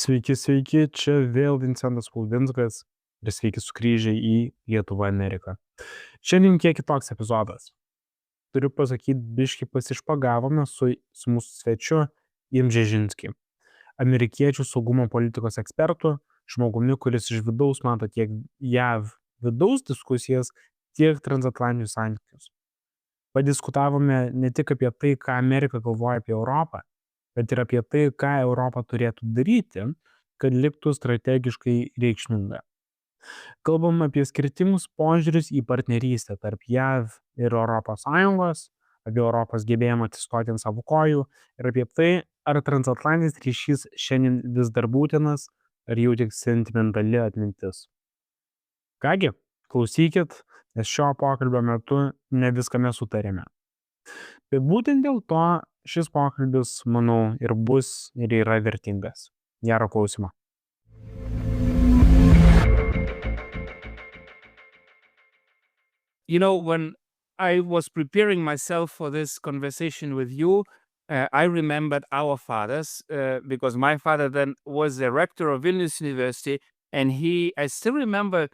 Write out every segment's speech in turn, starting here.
Sveiki, sveiki, čia vėl Vincentas Pulvinskas ir sveiki sugrįžę į Lietuvą Ameriką. Šiandien kiek kitoks epizodas. Turiu pasakyti, biškį pasišpagavome su mūsų svečiu Ian Brzezinski, amerikiečių saugumo politikos ekspertu, žmogumi, kuris iš vidaus mato tiek JAV vidaus diskusijas, tiek transatlantinius santykius. Padiskutavome ne tik apie tai, ką Amerika galvoja apie Europą, bet ir apie tai, ką Europa turėtų daryti, kad liktų strategiškai reikšminga. Kalbam apie skirtingus požiūrius į partnerystę tarp JAV ir ES, apie Europos gebėjimą atsistoti ant savo kojų ir apie tai, ar transatlantinis ryšys šiandien vis dar būtinas, ar jau tik sentimentali atmintis. Kągi, klausykit, nes šio pokalbio metu ne viską mes sutarėme. Bet būtent dėl to šis pokalbis, manau, ir bus ir yra vertingas. Gero klausimo. You know, when I was preparing myself for this conversation with you, I remembered our fathers because my father then was the rector of Vilnius University, and I still remember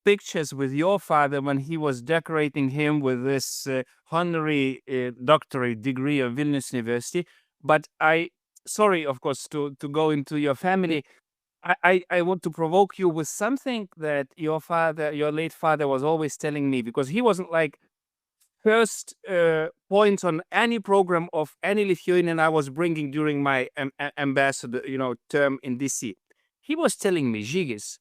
pictures with your father when he was decorating him with this honorary doctorate degree of Vilnius University. But sorry, of course, to go into your family. I want to provoke you with something that your late father was always telling me, because he wasn't like first point on any program of any Lithuanian I was bringing during my ambassador, term in DC. He was telling me, Žygis,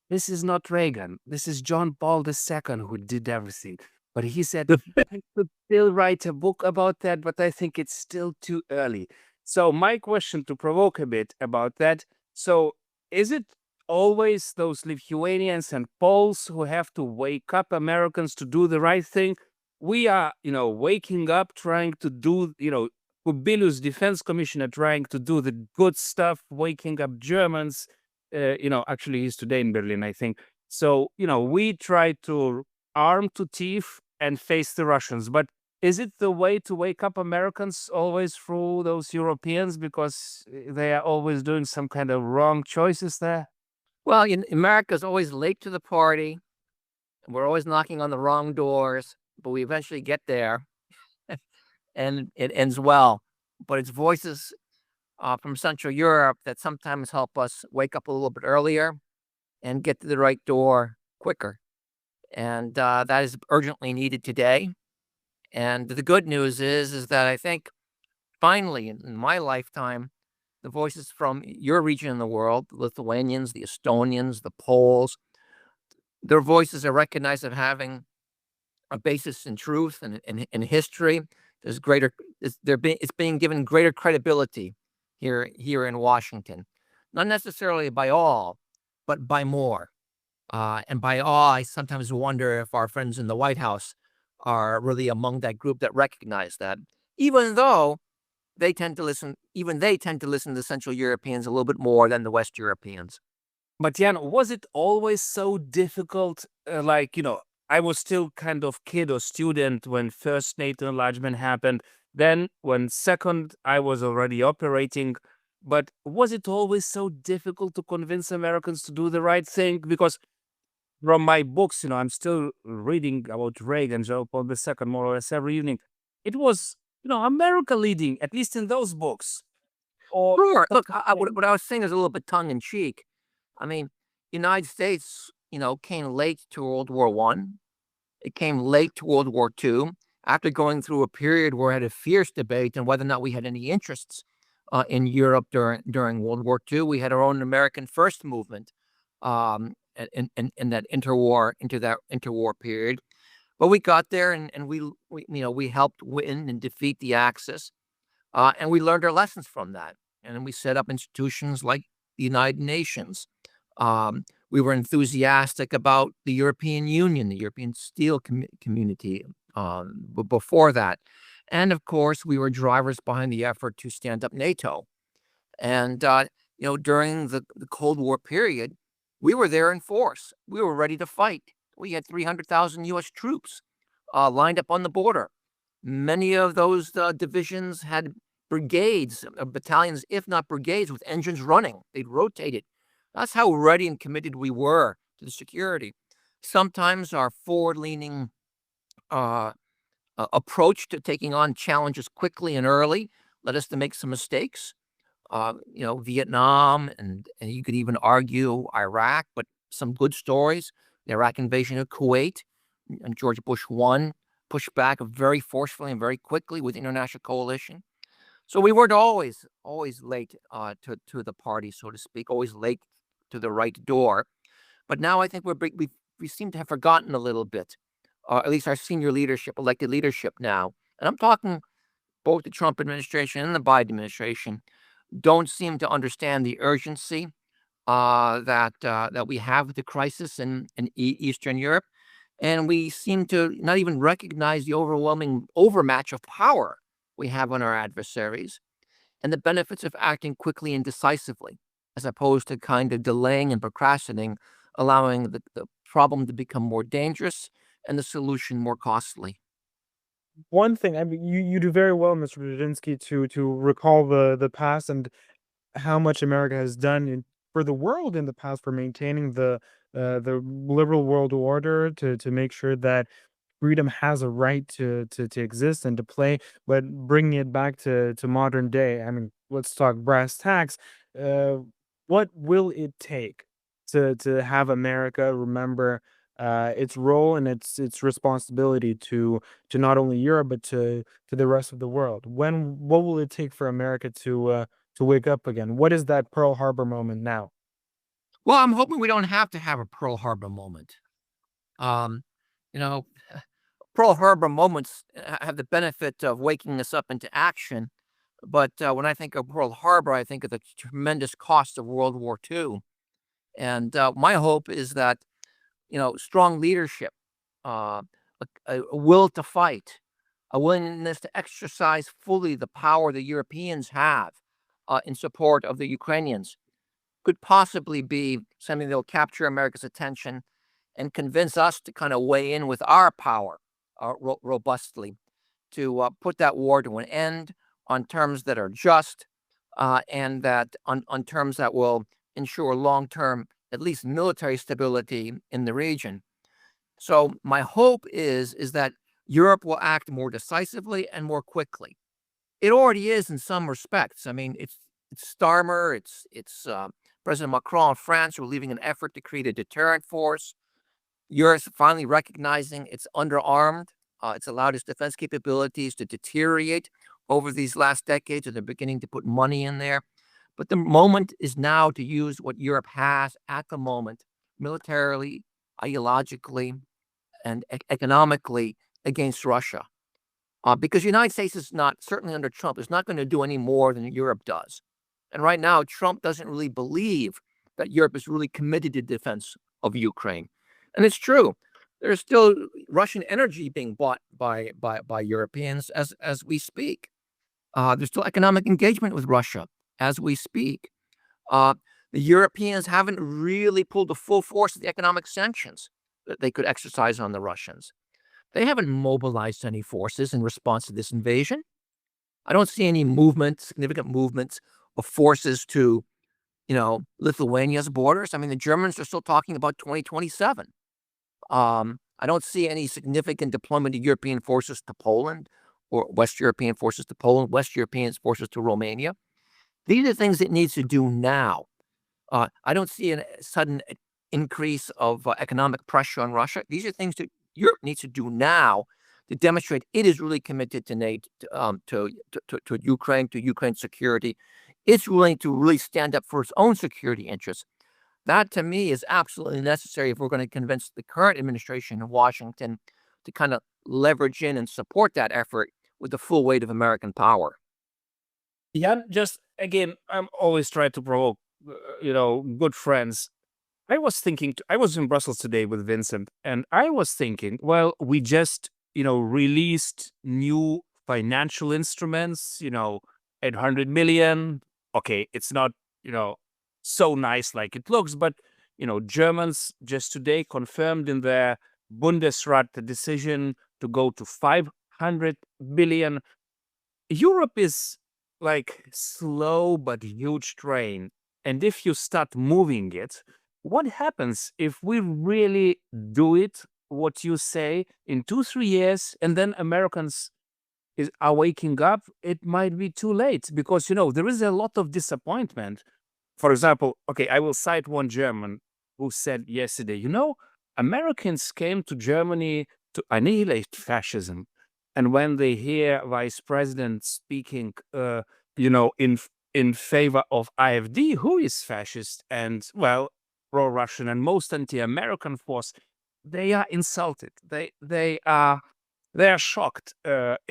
this is not Reagan. This is John Paul II who did everything. But he said, I could still write a book about that, but I think it's still too early. So my question to provoke a bit about that. So is it always those Lithuanians and Poles who have to wake up Americans to do the right thing? We are, waking up, trying to do, Kubilius defense commissioner trying to do the good stuff, waking up Germans. Actually he's today in Berlin, I think. So, we try to arm to teeth and face the Russians. But is it the way to wake up Americans always through those Europeans, because they are always doing some kind of wrong choices there? Well, America's always late to the party. We're always knocking on the wrong doors, but we eventually get there and it ends well. But it's voices from Central Europe that sometimes help us wake up a little bit earlier and get to the right door quicker. And that is urgently needed today. And the good news is that I think finally in my lifetime, the voices from your region in the world, the Lithuanians, the Estonians, the Poles, their voices are recognized as having a basis in truth and in history. It's being given greater credibility here in Washington, not necessarily by all, but by more. And by all, I sometimes wonder if our friends in the White House are really among that group that recognize that, even though they tend to listen to Central Europeans a little bit more than the West Europeans. But Jan, was it always so difficult? I was still kind of kid or student when first NATO enlargement happened. Then when second, I was already operating. But was it always so difficult to convince Americans to do the right thing? Because from my books, I'm still reading about Reagan, John Paul II, more or less every evening. It was, America leading, at least in those books. Sure. Look, what I was saying is a little bit tongue in cheek. I mean, United States, came late to World War I. It came late to World War II, after going through a period where we had a fierce debate on whether or not we had any interests in Europe during World War II. We had our own American First movement in that interwar period. But we got there and we helped win and defeat the Axis. And we learned our lessons from that. And we set up institutions like the United Nations. We were enthusiastic about the European Union, the European Steel Community before that. And of course, we were drivers behind the effort to stand up NATO. And, during the Cold War period, we were there in force. We were ready to fight. We had 300,000 U.S. troops lined up on the border. Many of those divisions had brigades, battalions, if not brigades, with engines running. They'd rotate it. That's how ready and committed we were to the security. Sometimes our forward-leaning approach to taking on challenges quickly and early led us to make some mistakes. Vietnam, and you could even argue Iraq, but some good stories. The Iraq invasion of Kuwait, and George Bush 1 pushed back very forcefully and very quickly with the international coalition. So we weren't always late to the party, so to speak, always late to the right door. But now I think we seem to have forgotten a little bit, at least our senior leadership, elected leadership now. And I'm talking both the Trump administration and the Biden administration don't seem to understand the urgency that we have with the crisis in Eastern Europe. And we seem to not even recognize the overwhelming overmatch of power we have on our adversaries and the benefits of acting quickly and decisively, as opposed to kind of delaying and procrastinating, allowing the problem to become more dangerous and the solution more costly. One thing, I mean, you do very well, Mr. Brzezinski, to recall the past and how much America has done for the world in the past for maintaining the liberal world order, to make sure that freedom has a right to exist and to play, but bringing it back to modern day. I mean, let's talk brass tacks. What will it take to have America remember its role and its responsibility to not only Europe but to the rest of the world? What will it take for America to wake up again? What is that Pearl Harbor moment now? Well, I'm hoping we don't have to have a Pearl Harbor moment. Um, you know, Pearl Harbor moments have the benefit of waking us up into action. But when I think of Pearl Harbor, I think of the tremendous cost of World War II. And my hope is that, strong leadership, a will to fight, a willingness to exercise fully the power the Europeans have in support of the Ukrainians could possibly be something that will capture America's attention and convince us to kind of weigh in with our power robustly to put that war to an end on terms that are just and that on terms that will ensure long-term, at least military stability in the region. So my hope is that Europe will act more decisively and more quickly. It already is in some respects. I mean, it's Starmer, it's President Macron of France, who are leading an effort to create a deterrent force. Europe's finally recognizing it's underarmed. It's allowed its defense capabilities to deteriorate over these last decades, and they're beginning to put money in there. But the moment is now to use what Europe has at the moment, militarily, ideologically, and economically against Russia. Because the United States is not, certainly under Trump, is not going to do any more than Europe does. And right now, Trump doesn't really believe that Europe is really committed to defense of Ukraine. And it's true. There's still Russian energy being bought by Europeans as we speak. There's still economic engagement with Russia as we speak. The Europeans haven't really pulled the full force of the economic sanctions that they could exercise on the Russians. They haven't mobilized any forces in response to this invasion. I don't see any significant movements of forces to, Lithuania's borders. I mean, the Germans are still talking about 2027. I don't see any significant deployment of European forces to Poland or West European forces to Poland, West European forces to Romania. These are things it needs to do now. I don't see a sudden increase of economic pressure on Russia. These are things that Europe needs to do now to demonstrate it is really committed to NATO, to Ukraine, to Ukraine's security. It's willing to really stand up for its own security interests. That, to me, is absolutely necessary if we're going to convince the current administration in Washington to kind of leverage in and support that effort with the full weight of American power. Yeah, just again, I'm always trying to provoke, good friends. I was in Brussels today with Vincent, and I was thinking, well, we just, released new financial instruments, 800 million. Okay, it's not, so nice like it looks, but, Germans just today confirmed in their Bundesrat the decision to go to 500 billion. Europe is like slow but huge train. And if you start moving it, what happens if we really do it, what you say, in 2-3 years, and then Americans are waking up? It might be too late, because there is a lot of disappointment. For example, okay, I will cite one German who said yesterday, Americans came to Germany to annihilate fascism. And when they hear Vice President speaking, in favor of AfD, who is fascist and, well, pro-Russian and most anti-American force, they are insulted. They are shocked.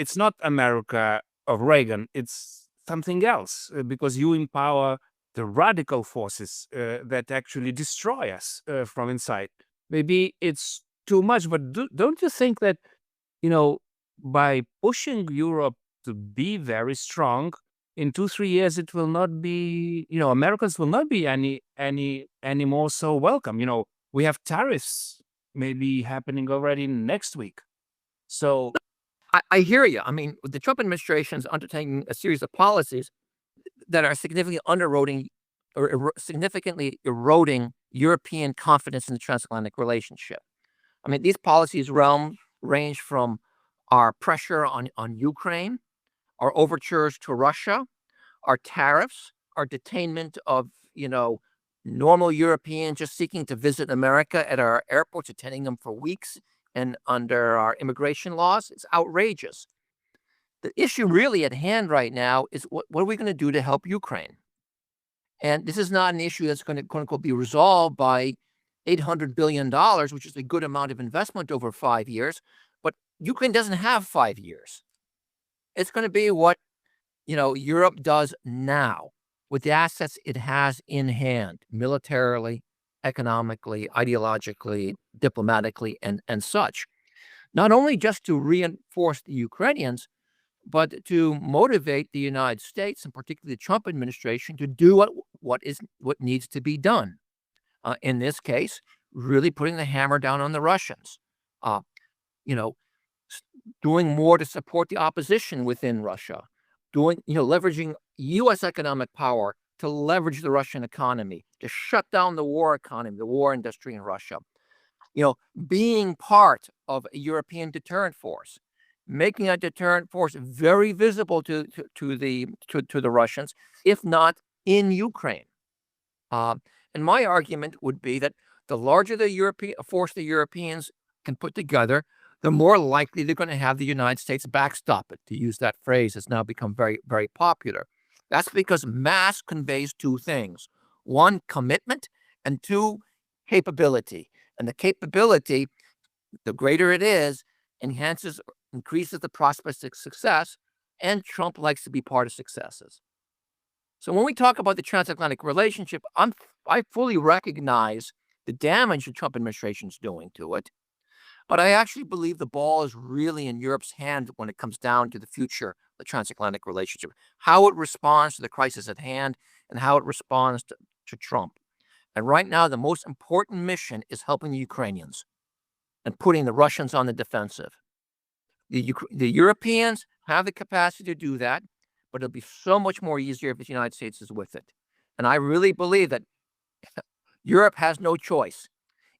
It's not America of Reagan. It's something else, because you empower the radical forces that actually destroy us from inside. Maybe it's too much, but don't you think that, by pushing Europe to be very strong, in 2-3 years it will not be, Americans will not be any more so welcome. We have tariffs maybe happening already next week. So I hear you. I mean, the Trump administration is undertaking a series of policies that are significantly eroding European confidence in the transatlantic relationship. I mean, these policies range from our pressure on Ukraine, our overtures to Russia, our tariffs, our detainment of, normal Europeans just seeking to visit America at our airports, attending them for weeks, and under our immigration laws. It's outrageous. The issue really at hand right now is what are we going to do to help Ukraine? And this is not an issue that's going to, quote unquote, be resolved by $800 billion, which is a good amount of investment over 5 years. But Ukraine doesn't have 5 years. It's going to be what, Europe does now with the assets it has in hand, militarily, economically, ideologically, diplomatically, and such. Not only just to reinforce the Ukrainians, but to motivate the United States, and particularly the Trump administration, to do what needs to be done. In this case, really putting the hammer down on the Russians. Doing more to support the opposition within Russia. Leveraging U.S. economic power to leverage the Russian economy, to shut down the war economy, the war industry in Russia. Being part of a European deterrent force, making a deterrent force very visible to the Russians, if not in Ukraine. And my argument would be that the larger the force the Europeans can put together, the more likely they're going to have the United States backstop it. To use that phrase, has now become very, very popular. That's because mass conveys two things: one, commitment, and two, capability. And the capability, the greater it is, increases the prospects of success, and Trump likes to be part of successes. So when we talk about the transatlantic relationship, I fully recognize the damage the Trump administration is doing to it, but I actually believe the ball is really in Europe's hand when it comes down to the future of the transatlantic relationship, how it responds to the crisis at hand, and how it responds to Trump. And right now, the most important mission is helping the Ukrainians and putting the Russians on the defensive. The Europeans have the capacity to do that, but it'll be so much more easier if the United States is with it. And I really believe that Europe has no choice.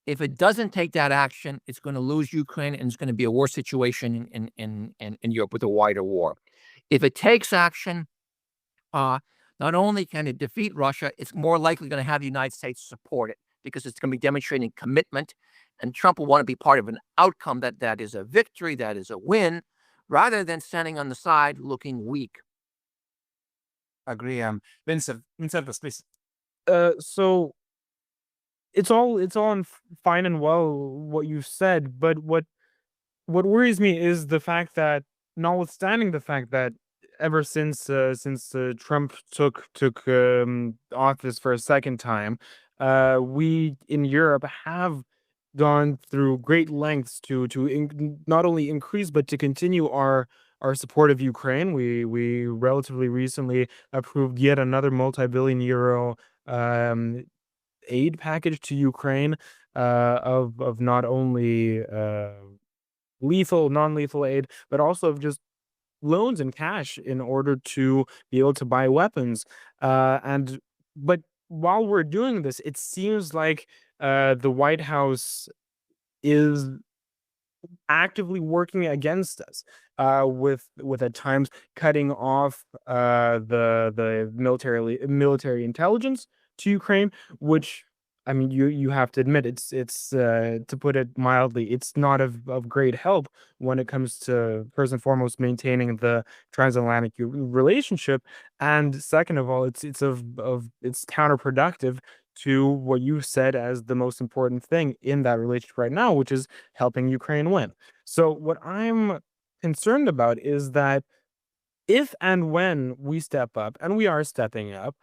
If it doesn't take that action, it's going to lose Ukraine, and it's going to be a worse situation in Europe with a wider war. If it takes action, not only can it defeat Russia, it's more likely going to have the United States support it, because it's going to be demonstrating commitment, and Trump will want to be part of an outcome that is a victory, that is a win, rather than standing on the side looking weak. agree. Vincent, please. So it's all fine and well what you've said, but what worries me is the fact that, notwithstanding the fact that ever since Trump took office for a second time, we in Europe have gone through great lengths to not only increase but to continue our support of Ukraine. We relatively recently approved yet another multi-billion euro aid package to Ukraine, of not only lethal, non-lethal aid, but also of just loans and cash in order to be able to buy weapons. But while we're doing this, it seems like the White House is actively working against us, with at times cutting off the military intelligence to Ukraine, which, I mean, you have to admit, it's to put it mildly, it's not of great help when it comes to, first and foremost, maintaining the transatlantic relationship, and second of all, it's counterproductive to what you said as the most important thing in that relationship right now, which is helping Ukraine win. So what I'm concerned about is that if and when we step up, and we are stepping up,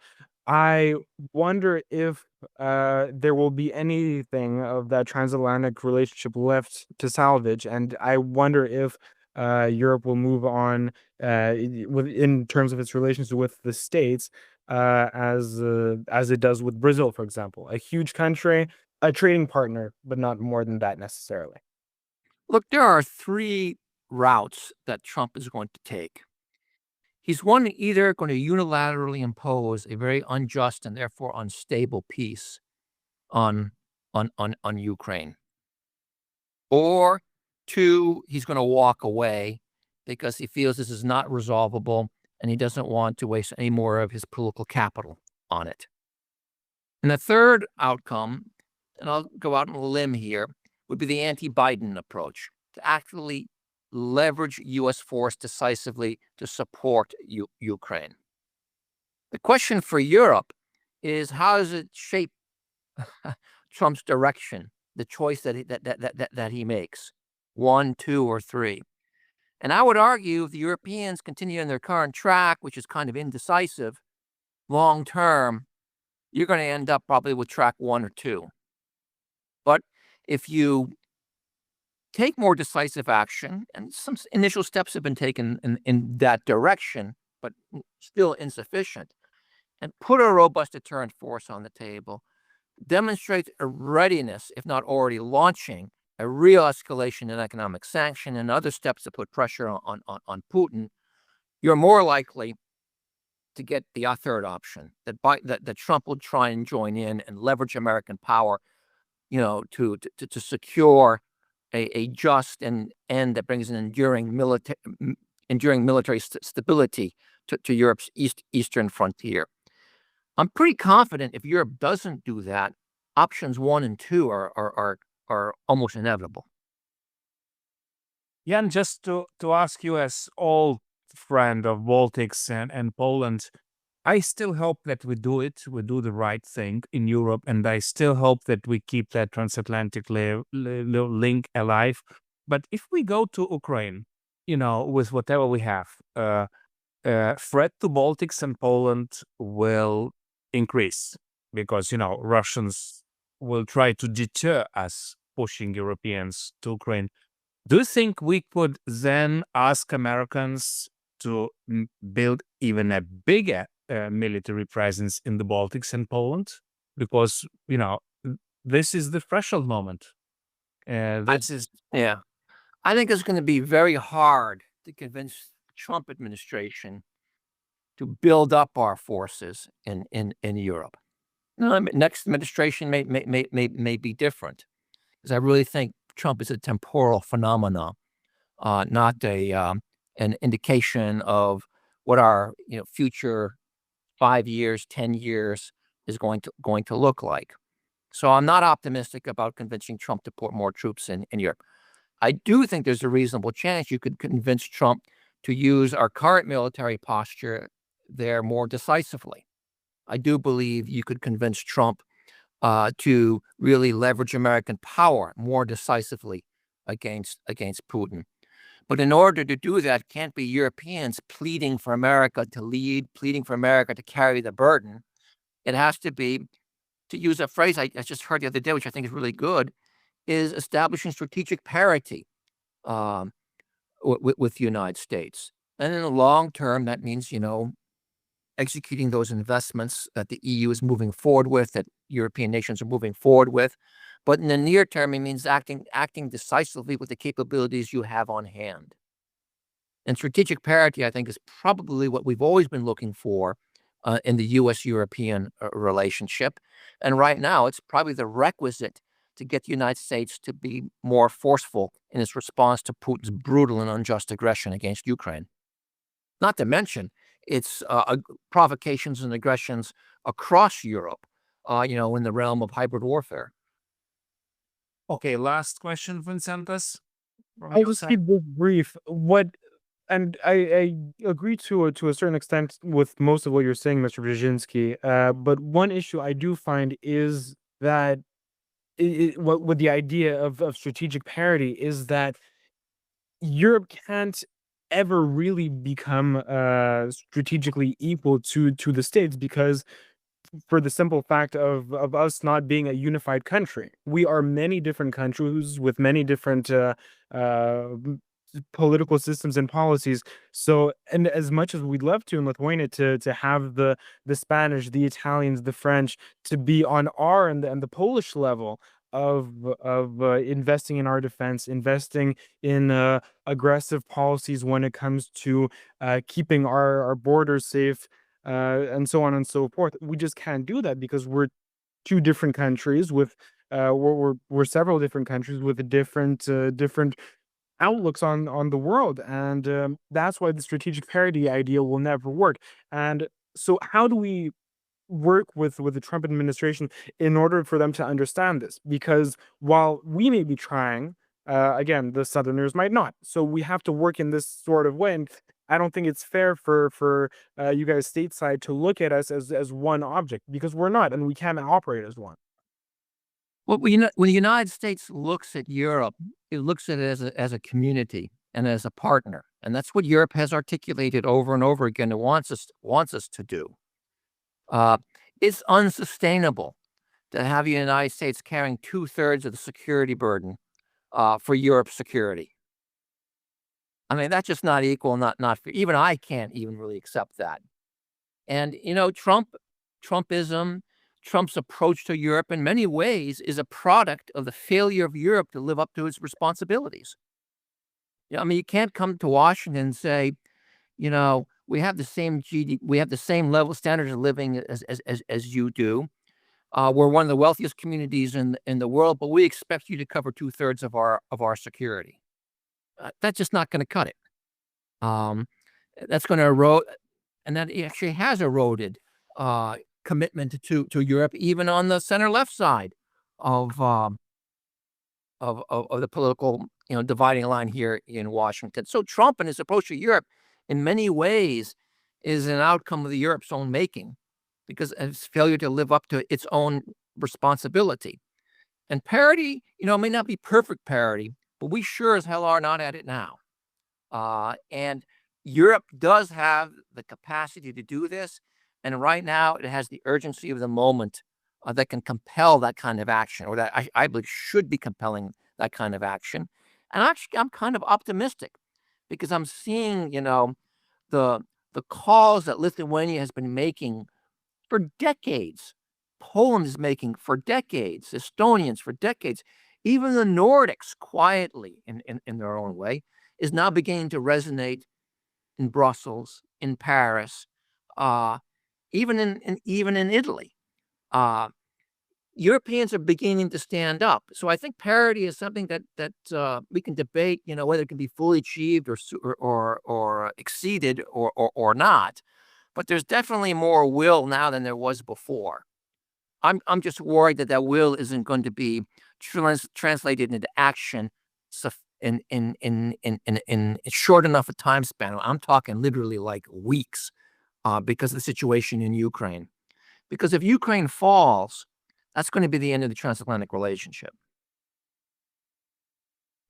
I wonder if there will be anything of that transatlantic relationship left to salvage, and I wonder if Europe will move on in terms of its relations with the States, as it does with Brazil, for example, a huge country, a trading partner, but not more than that necessarily. Look, there are three routes that Trump is going to take. He's either going to unilaterally impose a very unjust and therefore unstable peace on Ukraine, or two, he's going to walk away because he feels this is not resolvable and he doesn't want to waste any more of his political capital on it. And the third outcome, and I'll go out on a limb here, would be the anti-Biden approach, to actually leverage U.S. force decisively to support Ukraine. The question for Europe is, how does it shape Trump's direction, the choice that he makes, 1, 2, or 3? And I would argue if the Europeans continue on their current track, which is kind of indecisive, long term, you're going to end up probably with track 1 or 2. But if you take more decisive action, and some initial steps have been taken in that direction, but still insufficient, and put a robust deterrent force on the table, demonstrate a readiness, if not already launching, a real escalation in economic sanction and other steps to put pressure on Putin, you're more likely to get the third option, that Trump will try and join in and leverage American power, to secure a just end that brings an enduring military stability to Europe's eastern frontier. I'm pretty confident if Europe doesn't do that, options 1 and 2 are almost inevitable. Jan, just to ask you, as old friend of Baltics and Poland, I still hope that we do the right thing in Europe, and I still hope that we keep that transatlantic link alive. But if we go to Ukraine, with whatever we have, threat to Baltics and Poland will increase because, Russians will try to deter us pushing Europeans to Ukraine. Do you think we could then ask Americans to build even a bigger military presence in the Baltics and Poland? Because, this is the threshold moment. I think it's going to be very hard to convince Trump administration to build up our forces in Europe. Next administration may be different, because I really think Trump is a temporal phenomenon, not an indication of what our future 5 years, 10 years is going to look like. So I'm not optimistic about convincing Trump to put more troops in Europe. I do think there's a reasonable chance you could convince Trump to use our current military posture there more decisively. I do believe you could convince Trump to really leverage American power more decisively against Putin. But in order to do that, can't be Europeans pleading for America to lead, pleading for America to carry the burden. It has to be, to use a phrase I just heard the other day, which I think is really good, is establishing strategic parity with the United States. And in the long term, that means, executing those investments that the EU is moving forward with, that European nations are moving forward with. But in the near term, it means acting decisively with the capabilities you have on hand. And strategic parity, I think, is probably what we've always been looking for in the U.S.-European relationship. And right now, it's probably the requisite to get the United States to be more forceful in its response to Putin's brutal and unjust aggression against Ukraine. Not to mention its provocations and aggressions across Europe, in the realm of hybrid warfare. Okay, last question, Vincentus. from I'll your just side. keep this brief. And I agree to a certain extent with most of what you're saying, Mr. Brzezinski. But one issue I do find is that what with the idea of strategic parity is that Europe can't ever really become strategically equal to the States, because for the simple fact of us not being a unified country. We are many different countries with many different political systems and policies. So, and as much as we'd love to in Lithuania to have the Spanish, the Italians, the French to be on our and the Polish level of investing in our defense, investing in aggressive policies when it comes to keeping our borders safe, and so on and so forth. We just can't do that because we're two different countries with we're several different countries with different outlooks on the world, and that's why the strategic parity idea will never work. And so, how do we work with the Trump administration in order for them to understand this? Because while we may be trying, again, the Southerners might not. So we have to work in this sort of way. And I don't think it's fair for you guys stateside to look at us as one object, because we're not, and we can't operate as one. Well, when the United States looks at Europe, it looks at it as a community and as a partner. And that's what Europe has articulated over and over again and wants us to do. It's unsustainable to have the United States carrying 2/3 of the security burden for Europe's security. I mean, that's just not equal, not fair. Even I can't even really accept that. And Trumpism, Trump's approach to Europe in many ways is a product of the failure of Europe to live up to its responsibilities. I mean, you can't come to Washington and say, we have the same we have the same level standards of living as you do. We're one of the wealthiest communities in the world, but we expect you to cover 2/3 of our security. That's just not going to cut it. That's going to erode, and that actually has eroded commitment to Europe, even on the center left side of the political dividing line here in Washington. So Trump and his approach to Europe, in many ways, is an outcome of Europe's own making, because of its failure to live up to its own responsibility. And parity, may not be perfect parity, but we sure as hell are not at it now. And Europe does have the capacity to do this. And right now, it has the urgency of the moment that can compel that kind of action, or that I believe should be compelling that kind of action. And actually, I'm kind of optimistic, because I'm seeing, the calls that Lithuania has been making for decades, Poland is making for decades, Estonians for decades, even the Nordics quietly in their own way is now beginning to resonate in Brussels, in Paris, even in Italy. Europeans are beginning to stand up. So I think parity is something that we can debate, whether it can be fully achieved or exceeded or not. But there's definitely more will now than there was before. I'm just worried that will isn't going to be translated into action in short enough a time span. I'm talking literally like weeks, because of the situation in Ukraine. Because if Ukraine falls, that's going to be the end of the transatlantic relationship.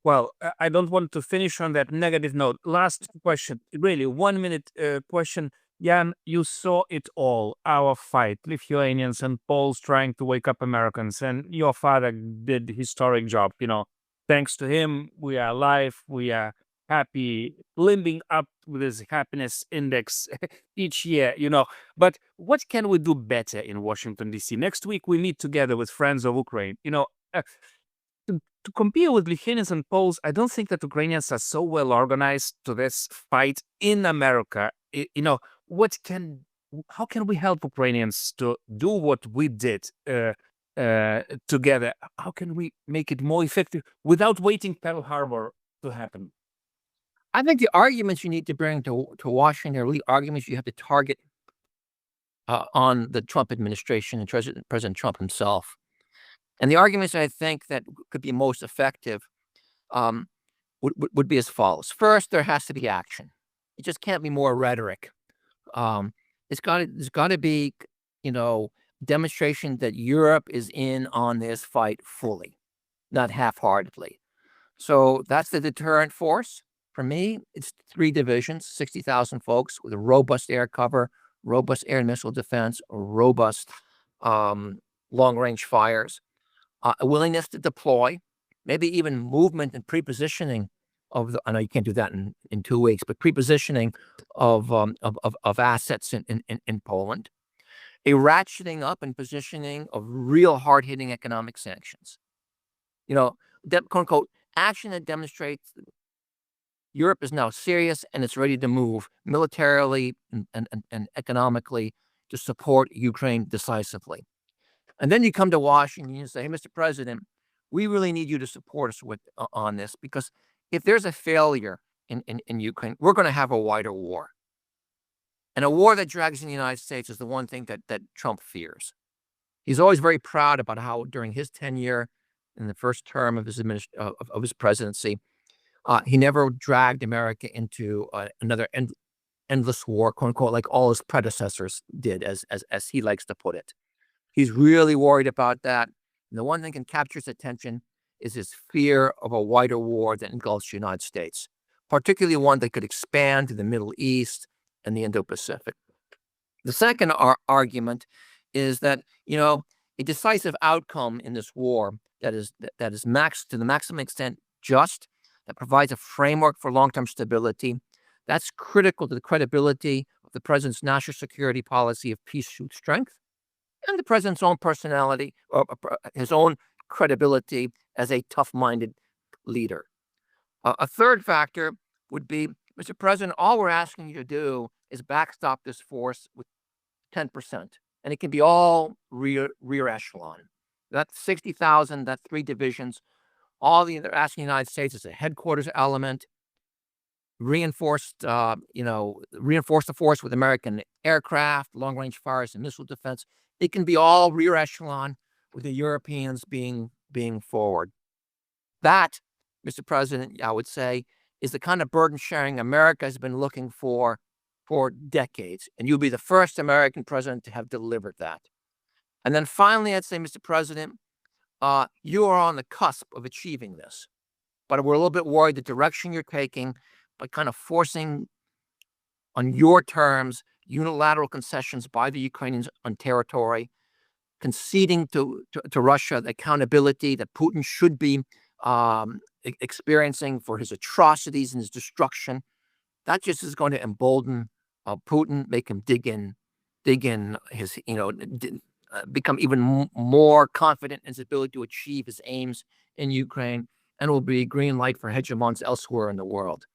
Well, I don't want to finish on that negative note. Last question, really 1 minute question. Jan, you saw it all, our fight, Lithuanians and Poles trying to wake up Americans, and your father did historic job. Thanks to him, we are alive, we are happy, limbing up with his happiness index each year, But what can we do better in Washington, D.C.? Next week, we meet together with friends of Ukraine, to compare with Lithuanians and Poles, I don't think that Ukrainians are so well organized to this fight in America. How can we help Ukrainians to do what we did together? How can we make it more effective without waiting Pearl Harbor to happen? I think the arguments you need to bring to Washington are really arguments you have to target on the Trump administration and President Trump himself. And the arguments I think that could be most effective would be as follows. First, there has to be action. It just can't be more rhetoric. There's got to be, demonstration that Europe is in on this fight fully, not half-heartedly. So that's the deterrent force. For me, it's 3 divisions, 60,000 folks with a robust air cover, robust air and missile defense, robust long-range fires, a willingness to deploy, maybe even movement and pre-positioning I know you can't do that in 2 weeks, but pre-positioning of assets in Poland, a ratcheting up and positioning of real hard-hitting economic sanctions. Quote unquote, action that demonstrates Europe is now serious and it's ready to move militarily and economically to support Ukraine decisively. And then you come to Washington and you say, hey, Mr. President, we really need you to support us on this, because if there's a failure in Ukraine, we're going to have a wider war. And a war that drags in the United States is the one thing that Trump fears. He's always very proud about how during his tenure in the first term of his presidency, he never dragged America into another endless war, quote unquote, like all his predecessors did, as he likes to put it. He's really worried about that. And the one thing that can capture his attention is his fear of a wider war that engulfs the United States, particularly one that could expand to the Middle East and the Indo-Pacific. The second argument is that, a decisive outcome in this war that is to the maximum extent just, that provides a framework for long-term stability, that's critical to the credibility of the president's national security policy of peace through strength, and the president's own personality, or his own credibility as a tough-minded leader. A third factor would be, Mr. President, all we're asking you to do is backstop this force with 10%. And it can be all rear echelon. That's 60,000, that's 3 divisions. All they're asking the United States is a headquarters element, reinforce the force with American aircraft, long-range fires, and missile defense. It can be all rear echelon with the Europeans being forward. That, Mr. President, I would say, is the kind of burden sharing America has been looking for decades. And you'll be the first American president to have delivered that. And then finally, I'd say, Mr. President, you are on the cusp of achieving this. But we're a little bit worried the direction you're taking by kind of forcing on your terms unilateral concessions by the Ukrainians on territory, conceding to Russia the accountability that Putin should be experiencing for his atrocities and his destruction. That just is going to embolden Putin, make him dig in his, become even more confident in his ability to achieve his aims in Ukraine, and will be a green light for hegemons elsewhere in the world.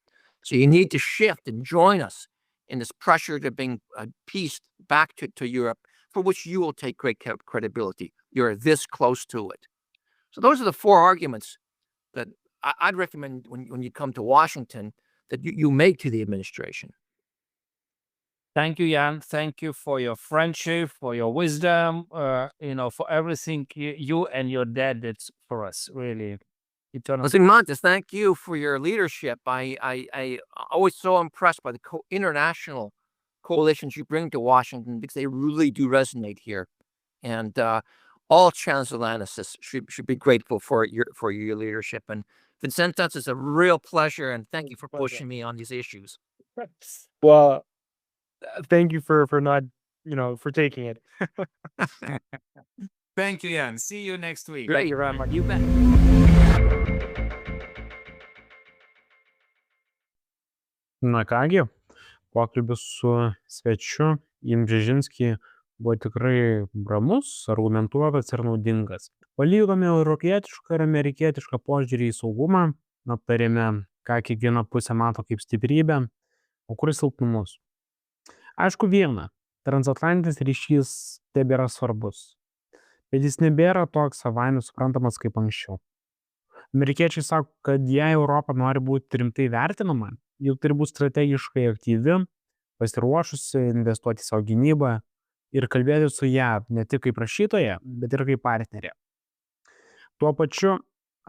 So you need to shift and join us in this pressure to bring peace back to Europe, for which you will take great credibility. You're this close to it. So those are the 4 arguments that I'd recommend when you come to Washington that you make to the administration. Thank you, Jan. Thank you for your friendship, for your wisdom, for everything you and your dad did for us, really. Listen, Montes, thank you for your leadership. I always so impressed by the international coalitions you bring to Washington, because they really do resonate here. And all transatlanticists should be grateful for your leadership. And Vincentas, it's a real pleasure, and thank you for pushing me on these issues. Well, thank you for not, for taking it. Thank you, Jan. See you next week. Great, you bet. Na kągi, pokalbis su svečiu Ian Brzezinski buvo tikrai ramus, argumentuotas ir naudingas. Palygome europietišką ir amerikietišką požiūrį į saugumą, aptarėme, ką kiekviena pusė mato kaip stiprybę, o kur silpnumus. Aišku viena, transatlantinis ryšys tebėra svarbus, bet jis nebėra toks savaime suprantamas kaip anksčiau. Amerikiečiai sako, kad jei Europa nori būti rimtai vertinama, jau turi būti strategiškai aktyvi, pasiruošusi investuoti į savo gynybą ir kalbėti su ją ne tik kaip rašytoja, bet ir kaip partnerė. Tuo pačiu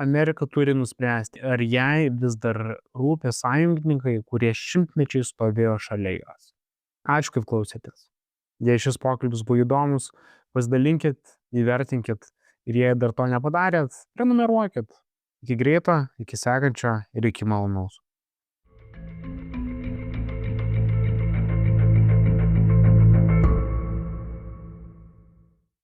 Amerika turi nuspręsti, ar jai vis dar rūpi sąjungininkai, kurie šimtmečiai stovėjo šalia jos. Ačiū, kad klausėtės. Jei šis pokalbis buvo įdomus, pasidalinkit, įvertinkit ir jei dar to nepadarėt, prenumeruokit. Iki greito, iki sekančio ir iki malonaus.